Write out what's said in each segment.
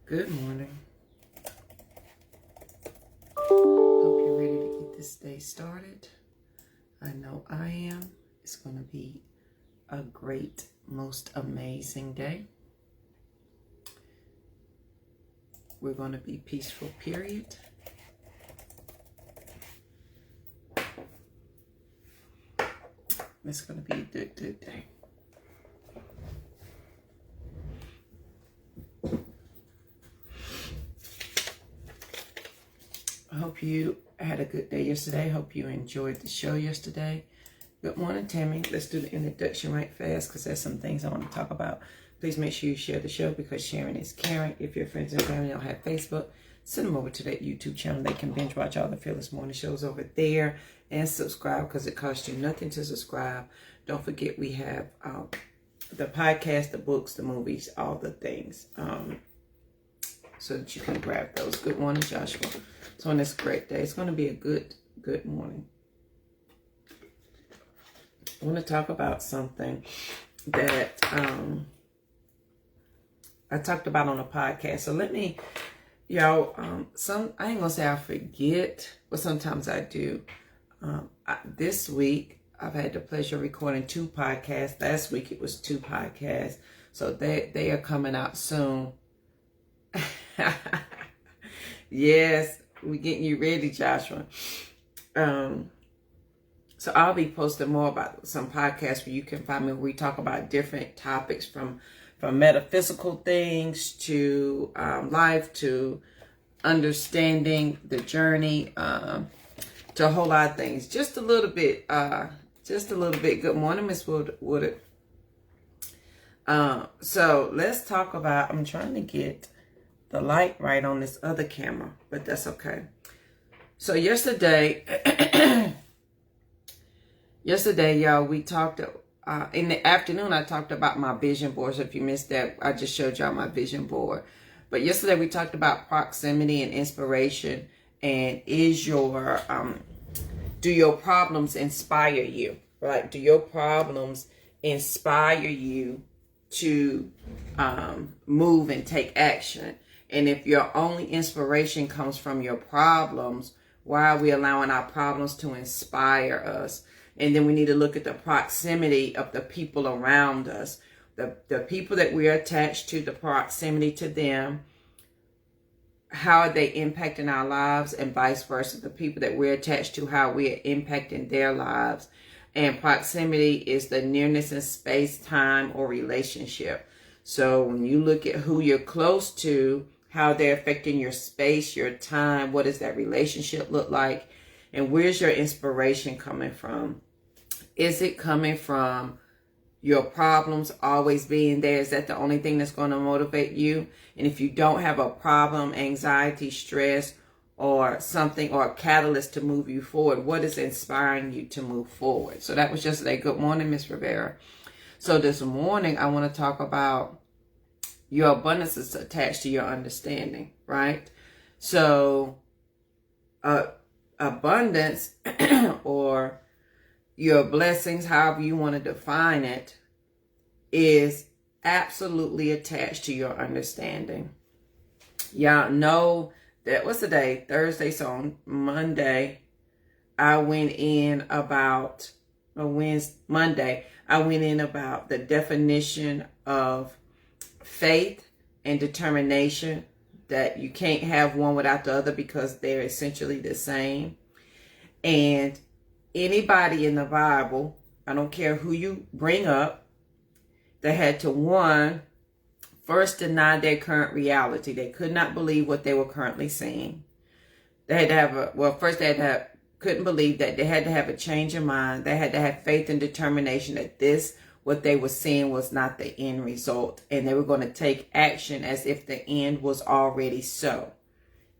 Good morning. Hope you're ready to get this day started. I know I am. It's going to be a great, most amazing day. We're going to be peaceful, period. It's going to be a good day. I hope you had a good day yesterday. Hope you enjoyed the show yesterday. Good morning, Tammy. Let's do the introduction right fast because there's some things I want to talk about. Please make sure you share the show because sharing is caring. If your friends and family don't have Facebook, send them over to that YouTube channel. They can binge watch all the Fearless Morning shows over there and subscribe because it costs you nothing to subscribe. Don't forget we have the podcast, the books, the movies, all the things so that you can grab those. Good morning, Joshua. So on this great day, it's going to be a good morning. I want to talk about something that I talked about on a podcast. So let me, y'all, I ain't gonna say I forget, but sometimes I do. This week, I've had the pleasure of recording 2 podcasts. Last week, it was 2 podcasts. So they are coming out soon. Yes, we're getting you ready, Joshua. So I'll be posting more about some podcasts where you can find me where we talk about different topics from metaphysical things to life to understanding the journey to a whole lot of things. Just a little bit. Good morning, Miss Woodard. So let's talk about, I'm trying to get the light right on this other camera, but that's okay. So yesterday, y'all, we talked, in the afternoon, I talked about my vision board. So if you missed that, I just showed y'all my vision board. But yesterday we talked about proximity and inspiration. And do your problems inspire you, right? Do your problems inspire you to move and take action? And if your only inspiration comes from your problems, why are we allowing our problems to inspire us? And then we need to look at the proximity of the people around us. The people that we're attached to, the proximity to them, how are they impacting our lives, and vice versa. The people that we're attached to, how we are impacting their lives. And proximity is the nearness in space, time, or relationship. So when you look at who you're close to, how they're affecting your space, your time, what does that relationship look like? And where's your inspiration coming from? Is it coming from your problems always being there? Is that the only thing that's going to motivate you? And if you don't have a problem, anxiety, stress, or something, or a catalyst to move you forward, what is inspiring you to move forward? So that was yesterday. Good morning, Miss Rivera. So this morning, I want to talk about your abundance is attached to your understanding, right? So abundance or your blessings, however you want to define it, is absolutely attached to your understanding. Y'all know that, what's the day? Thursday. So on Monday, I went in about, Monday, I went in about the definition of faith and determination, that you can't have one without the other because they're essentially the same. And anybody in the Bible, I don't care who you bring up, they had to first deny their current reality. They could not believe what they were currently seeing. They had to have couldn't believe that. They had to have a change of mind. They had to have faith and determination that what they were seeing was not the end result. And they were going to take action as if the end was already so.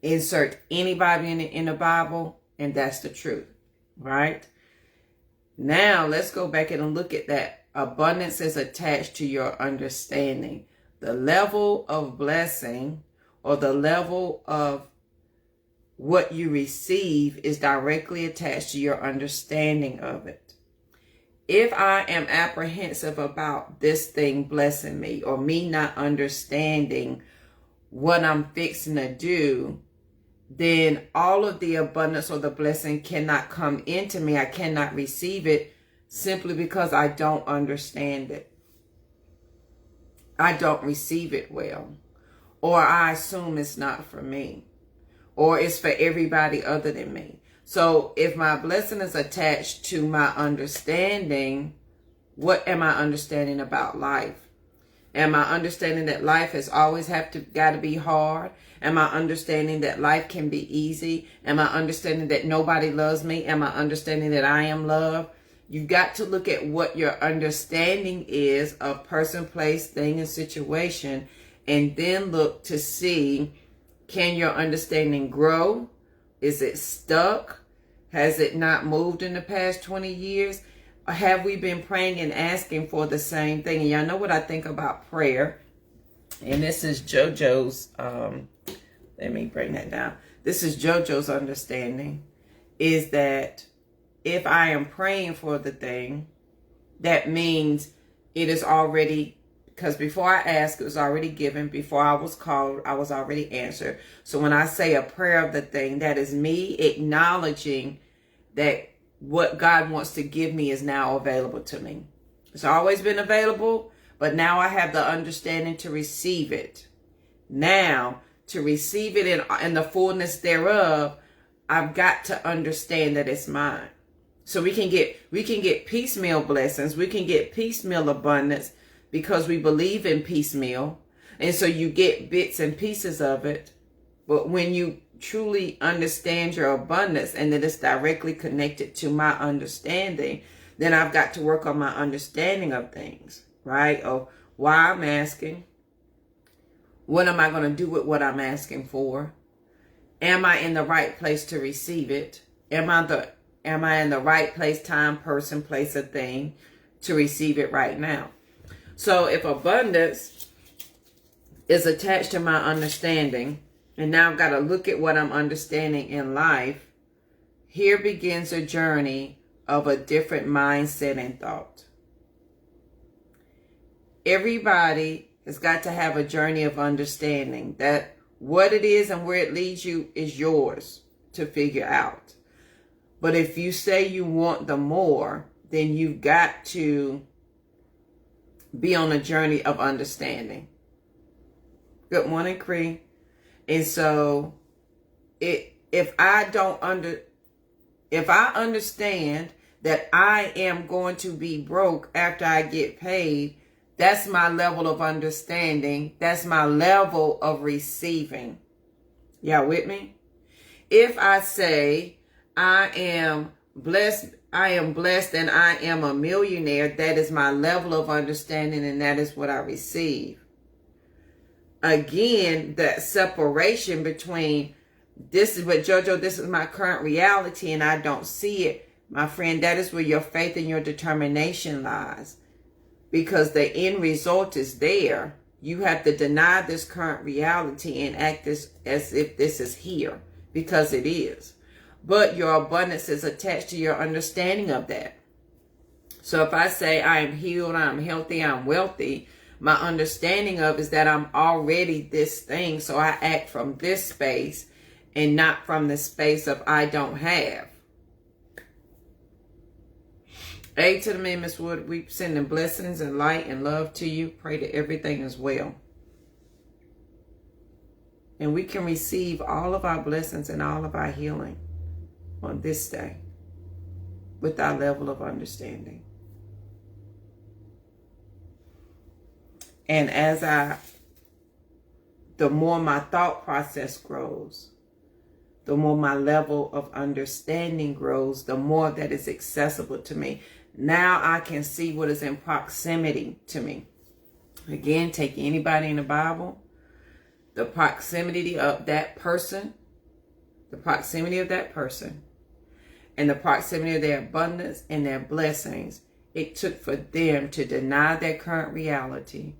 Insert anybody in the Bible, and that's the truth, right? Now, let's go back and look at that. Abundance is attached to your understanding. The level of blessing or the level of what you receive is directly attached to your understanding of it. If I am apprehensive about this thing blessing me, or me not understanding what I'm fixing to do, then all of the abundance or the blessing cannot come into me. I cannot receive it simply because I don't understand it. I don't receive it well. Or I assume it's not for me. Or it's for everybody other than me. So if my blessing is attached to my understanding, what am I understanding about life? Am I understanding that life has always got to be hard? Am I understanding that life can be easy? Am I understanding that nobody loves me? Am I understanding that I am loved? You've got to look at what your understanding is of person, place, thing, and situation, and then look to see, can your understanding grow? Is it stuck? Has it not moved in the past 20 years? Or have we been praying and asking for the same thing? And y'all know what I think about prayer. And this is JoJo's, let me bring that down. This is JoJo's understanding, is that if I am praying for the thing, that means it is already, because before I asked, it was already given. Before I was called, I was already answered. So when I say a prayer of the thing, that is me acknowledging that what God wants to give me is now available to me. It's always been available, but now I have the understanding to receive it. Now, to receive it in the fullness thereof, I've got to understand that it's mine. So we can get piecemeal blessings. We can get piecemeal abundance because we believe in piecemeal. And so you get bits and pieces of it. But when you truly understand your abundance and that it's directly connected to my understanding, then I've got to work on my understanding of things, right? Of why I'm asking. What am I going to do with what I'm asking for? Am I in the right place to receive it? Am I in the right place, time, person, place, or thing to receive it right now? So if abundance is attached to my understanding, and now I've got to look at what I'm understanding in life, here begins a journey of a different mindset and thought. Everybody has got to have a journey of understanding that what it is and where it leads you is yours to figure out. But if you say you want the more, then you've got to be on a journey of understanding. Good morning, Cree. And so if I understand that I am going to be broke after I get paid, that's my level of understanding. That's my level of receiving. Y'all with me? If I say I am blessed and I am a millionaire, that is my level of understanding and that is what I receive. Again, that separation between this is what JoJo, this is my current reality and I don't see it. My friend, that is where your faith and your determination lies. Because the end result is there. You have to deny this current reality and act as if this is here. Because it is. But your abundance is attached to your understanding of that. So if I say I am healed, I'm healthy, I'm wealthy, my understanding of is that I'm already this thing. So I act from this space and not from the space of I don't have. A to the man, Miss Wood, we sending blessings and light and love to you. Pray that everything is well. And we can receive all of our blessings and all of our healing on this day with our level of understanding. And the more my thought process grows, the more my level of understanding grows, the more that is accessible to me. Now I can see what is in proximity to me. Again, take anybody in the Bible, the proximity of that person, and the proximity of their abundance and their blessings. It took for them to deny their current reality,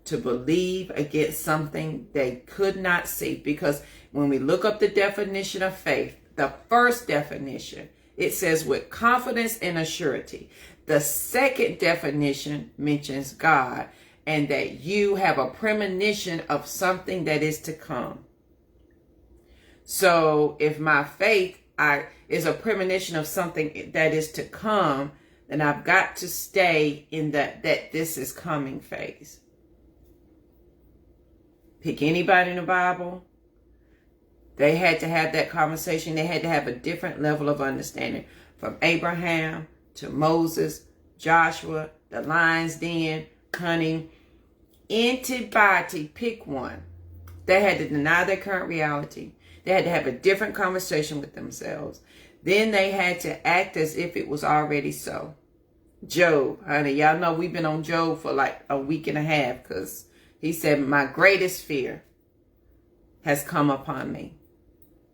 to believe against something they could not see. Because when we look up the definition of faith, the first definition, it says with confidence and assurity. The second definition mentions God. and that you have a premonition of something that is to come. So if my faith is a premonition of something that is to come, then I've got to stay in that this is coming phase. Pick anybody in the Bible. They had to have that conversation. They had to have a different level of understanding. From Abraham to Moses, Joshua, the lion's den, hunting, anybody, pick one. They had to deny their current reality. They had to have a different conversation with themselves. Then they had to act as if it was already so. Job, honey, y'all know we've been on Job for like a week and a half because he said, my greatest fear has come upon me.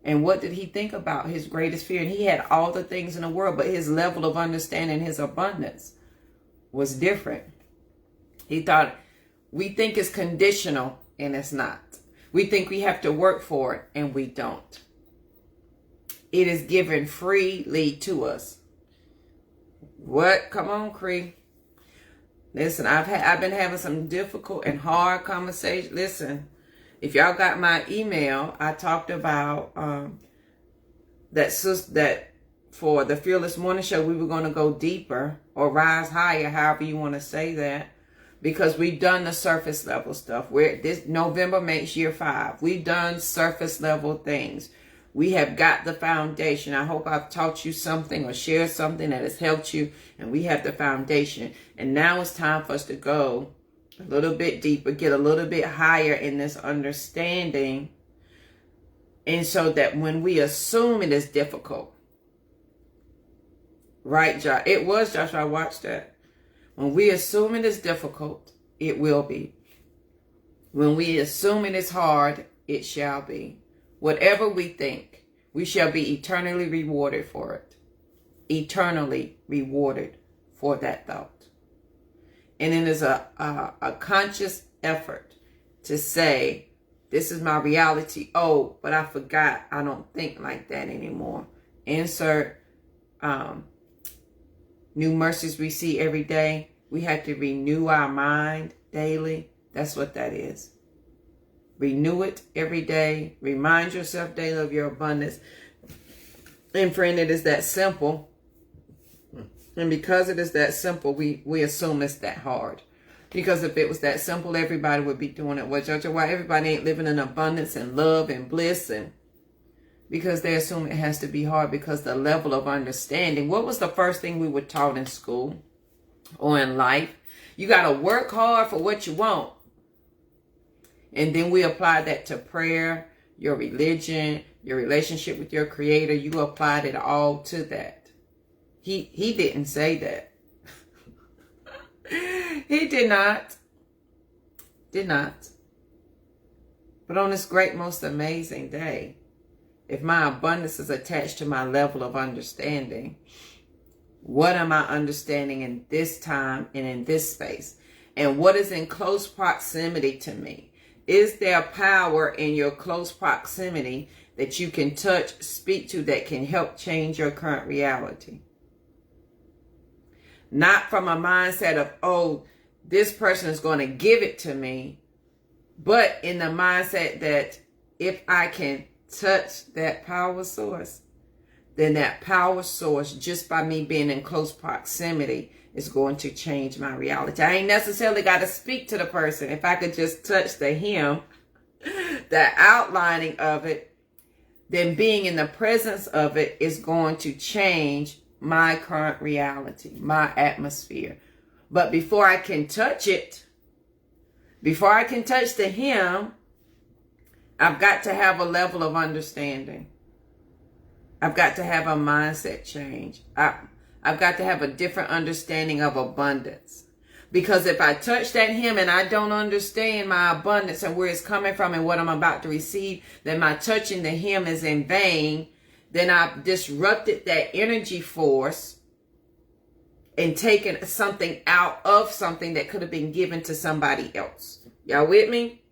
And what did he think about his greatest fear? And he had all the things in the world, but his level of understanding, his abundance was different. He thought, we think it's conditional, and it's not. We think we have to work for it, and we don't. It is given freely to us. What? Come on, Cree. Listen, I've been having some difficult and hard conversations. Listen, if y'all got my email, I talked about that for the Fearless Morning Show, we were going to go deeper or rise higher, however you want to say that, because we've done the surface level stuff. This November makes year 5. We've done surface level things. We have got the foundation. I hope I've taught you something or shared something that has helped you, and we have the foundation. And now it's time for us to go a little bit deeper, get a little bit higher in this understanding. And so that when we assume it is difficult, right, Josh? It was, Josh, I watched that. When we assume it is difficult, it will be. When we assume it is hard, it shall be. Whatever we think, we shall be eternally rewarded for it. Eternally rewarded for that thought. And it is a conscious effort to say, this is my reality. Oh, but I forgot. I don't think like that anymore. Insert new mercies we see every day. We have to renew our mind daily. That's what that is. Renew it every day. Remind yourself daily of your abundance. And friend, it is that simple. And because it is that simple, we assume it's that hard. Because if it was that simple, everybody would be doing it. Well, Judge, why everybody ain't living in abundance and love and bliss? And because they assume it has to be hard because the level of understanding. What was the first thing we were taught in school or in life? You got to work hard for what you want. And then we apply that to prayer, your religion, your relationship with your creator. You applied it all to that. He didn't say that. He did not. Did not. But on this great, most amazing day, if my abundance is attached to my level of understanding, what am I understanding in this time and in this space? And what is in close proximity to me? Is there power in your close proximity that you can touch, speak to, that can help change your current reality? Not from a mindset of, oh, this person is going to give it to me, but in the mindset that if I can touch that power source, then that power source, just by me being in close proximity, is going to change my reality. I ain't necessarily got to speak to the person. If I could just touch the him, the outlining of it, then being in the presence of it is going to change my current reality, my atmosphere. But before I can touch it, before I can touch the him, I've got to have a level of understanding. I've got to have a mindset change. I've got to have a different understanding of abundance. Because if I touch that him and I don't understand my abundance and where it's coming from and what I'm about to receive, then my touching the him is in vain. Then I've disrupted that energy force and taken something out of something that could have been given to somebody else. Y'all with me?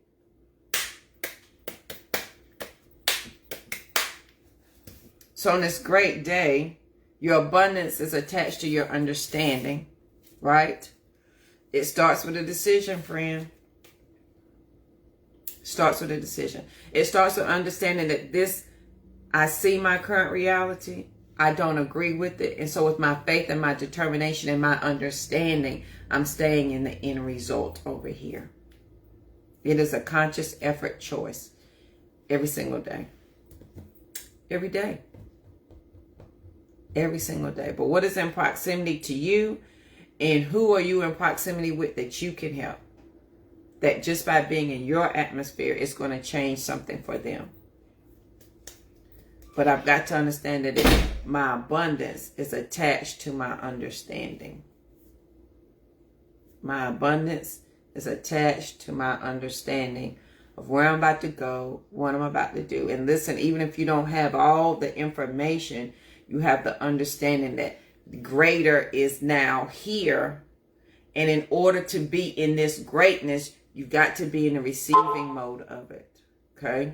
So on this great day, your abundance is attached to your understanding, right? It starts with a decision, friend. Starts with a decision. It starts with understanding that I see my current reality. I don't agree with it. And so with my faith and my determination and my understanding, I'm staying in the end result over here. It is a conscious effort choice every single day. Every day. Every single day. But what is in proximity to you, and who are you in proximity with that you can help? That just by being in your atmosphere, it's going to change something for them. But I've got to understand that my abundance is attached to my understanding. My abundance is attached to my understanding of where I'm about to go, what I'm about to do. And listen, even if you don't have all the information, you have the understanding that greater is now here. And in order to be in this greatness, you've got to be in the receiving mode of it. Okay?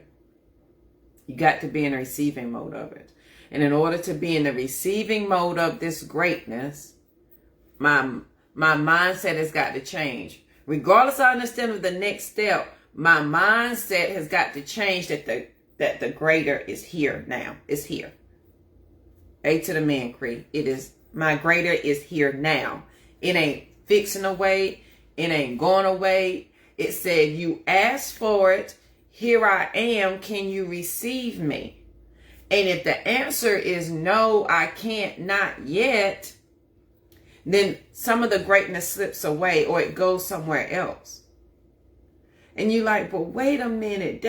You got to be in the receiving mode of it. And in order to be in the receiving mode of this greatness, my mindset has got to change. Regardless of understanding of the next step, my mindset has got to change that the greater is here now. It's here. A to the man, Cree. It is, my greater is here now. It ain't fixing away. It ain't going away. It said, you asked for it. Here I am. Can you receive me? And if the answer is no, I can't, not yet, then some of the greatness slips away or it goes somewhere else. And you're like, but wait a minute,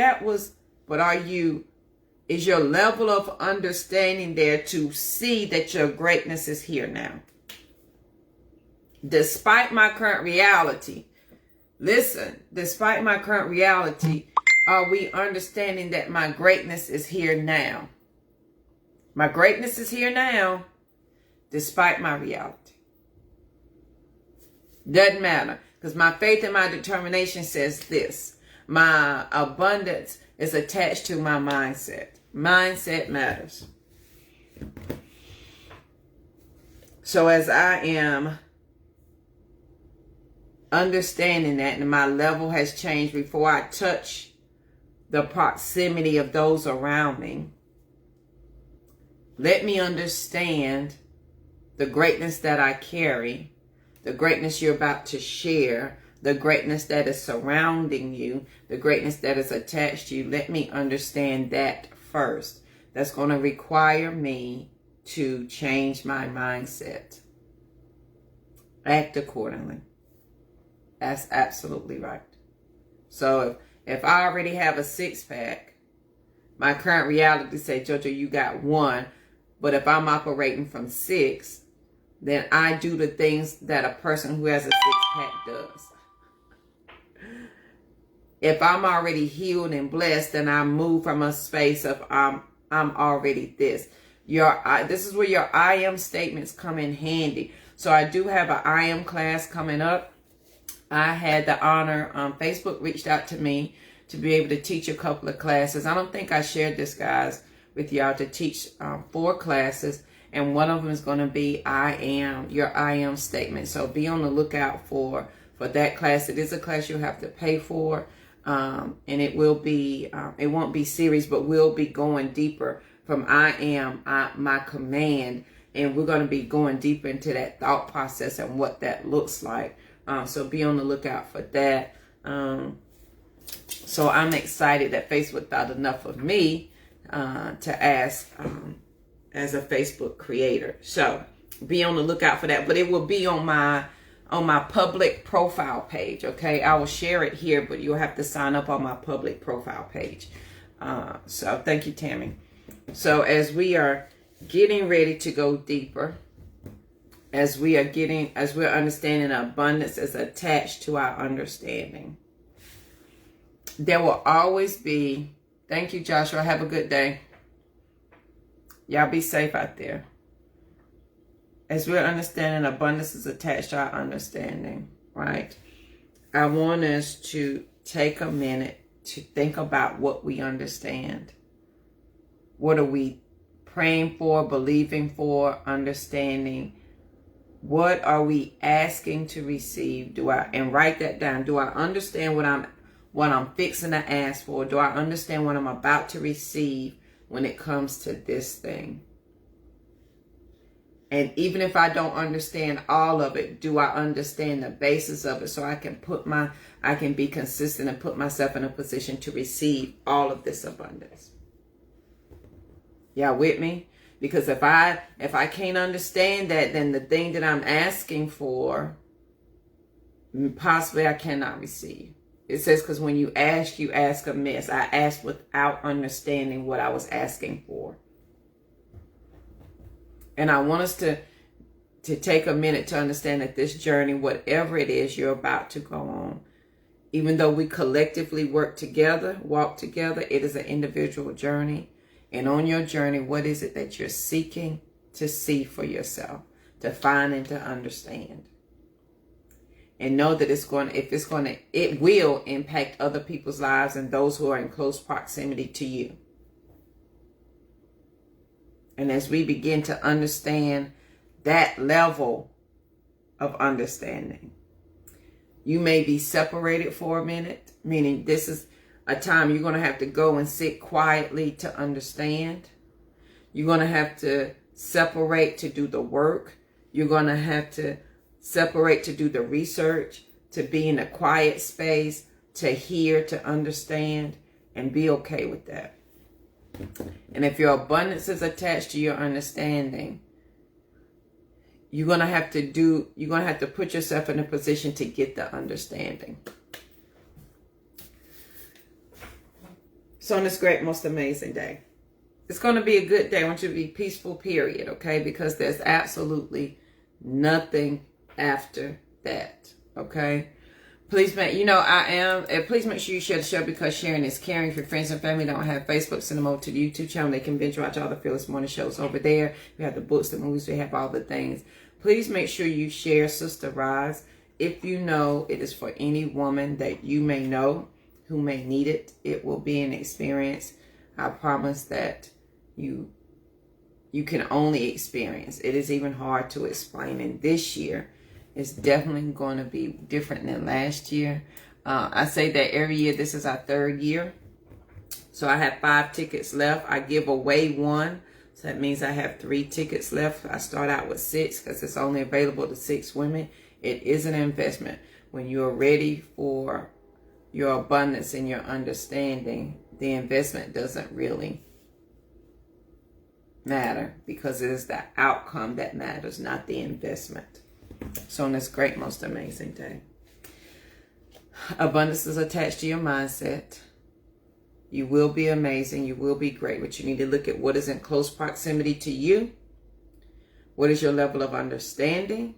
is your level of understanding there to see that your greatness is here now? Despite my current reality, despite my current reality, are we understanding that my greatness is here now? My greatness is here now, despite my reality. Doesn't matter, because my faith and my determination says this. My abundance is attached to my mindset. Mindset matters. So as I am understanding that, and my level has changed before I touch the proximity of those around me, let me understand the greatness that I carry, the greatness you're about to share, the greatness that is surrounding you, the greatness that is attached to you. Let me understand that first. That's going to require me to change my mindset. Act accordingly. That's absolutely right. So if I already have a six-pack, my current reality says, Jojo, you got one. But if I'm operating from 6, then I do the things that a person who has a six-pack does. If I'm already healed and blessed, then I move from a space of I'm already this. This is where your I am statements come in handy. So I do have an I am class coming up. I had the honor, Facebook reached out to me to be able to teach a couple of classes. I don't think I shared this, guys, with y'all, to teach 4 classes. And one of them is going to be your I am statement. So be on the lookout for that class. It is a class you'll have to pay for. And it will be, it won't be serious, but we'll be going deeper from I am, my command. And we're going to be going deeper into that thought process and what that looks like. So be on the lookout for that. So I'm excited that Facebook thought enough of me to ask as a Facebook creator. So be on the lookout for that. But it will be on my public profile page. Okay, I will share it here, but you'll have to sign up on my public profile page. So thank you, Tammy. So as we are getting ready to go deeper, as we're understanding abundance is attached to our understanding, there will always be, thank you, Joshua, have a good day. Y'all be safe out there. As we're understanding abundance is attached to our understanding, right? I want us to take a minute to think about what we understand. What are we praying for, believing for, understanding? What are we asking to receive? And write that down. Do I understand what I'm fixing to ask for? Do I understand what I'm about to receive when it comes to this thing? And even if I don't understand all of it, do I understand the basis of it so I can be consistent and put myself in a position to receive all of this abundance? Y'all with me? Because if I can't understand that, then the thing that I'm asking for, possibly I cannot receive. It says, because when you ask amiss. I asked without understanding what I was asking for. And I want us to take a minute to understand that this journey, whatever it is you're about to go on, even though we collectively walk together, it is an individual journey. And on your journey, what is it that you're seeking to see for yourself, to find and to understand? And know that it will impact other people's lives and those who are in close proximity to you. And as we begin to understand that level of understanding, you may be separated for a minute, meaning this is a time you're going to have to go and sit quietly to understand. You're going to have to separate to do the work. You're going to have to separate to do the research, to be in a quiet space, to hear, to understand, and be okay with that. And if your abundance is attached to your understanding, you're going to have to put yourself in a position to get the understanding. So on this great, most amazing day, it's going to be a good day. I want you to be peaceful, period, okay? Because there's absolutely nothing after that, okay? Please make sure you share the show, because sharing is caring. If your friends and family don't have Facebook, send them over to the YouTube channel. They can binge watch all the Fearless Morning shows over there. We have the books, the movies, we have all the things. Please make sure you share Sister Roz. If you know it is for any woman that you may know who may need it, it will be an experience. I promise that you can only experience. It is even hard to explain. And this year, it's definitely going to be different than last year. I say that every year. This is our third year. So I have 5 tickets left. I give away 1. So that means I have 3 tickets left. I start out with 6 because it's only available to 6 women. It is an investment. When you're ready for your abundance and your understanding, the investment doesn't really matter, because it is the outcome that matters, not the investment. So on this great, most amazing day, abundance is attached to your mindset. You will be amazing. You will be great. But you need to look at what is in close proximity to you. What is your level of understanding?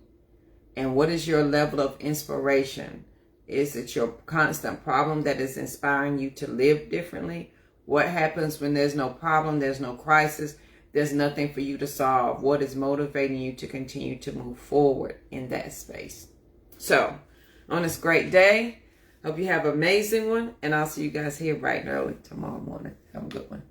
And what is your level of inspiration? Is it your constant problem that is inspiring you to live differently? What happens when there's no problem, there's no crisis, there's nothing for you to solve? What is motivating you to continue to move forward in that space? So, on this great day, hope you have an amazing one, and I'll see you guys here bright and early tomorrow morning. Have a good one.